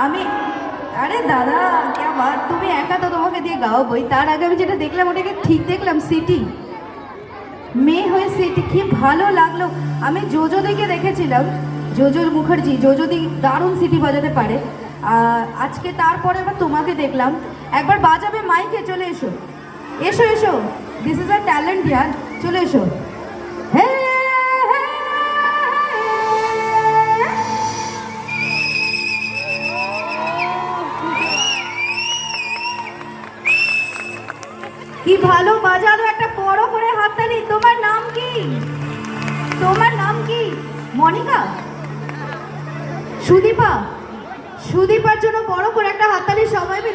আমি আরে দাদা কে বাত, তুমি একা তো তোমাকে দিয়ে গাওয়াবোই, তার আগে আমি যেটা দেখলাম ওটাকে ঠিক দেখলাম, সিটি মেয়ে হয়ে সিটি, কি ভালো লাগলো। আমি জোজো দিকে দেখেছিলাম, জোজো মুখার্জি, জোজো দি দারুণ সিটি বাজাতে পারে। আজকে তারপরে আবার তোমাকে দেখলাম, একবার বাজাবে মাইকে, চলে এসো এসো এসো, দিস ইজ আ ট্যালেন্ট ইয়ার, চলে এসো। হ্যাঁ, কি ভালো বাজালো, একটা বড় করে হাততালি। তোমার নাম কি? তোমার নাম কি? মনিকা? সুদীপা? সুদীপার জন্য বড় করে একটা হাততালি সবাই মিলে।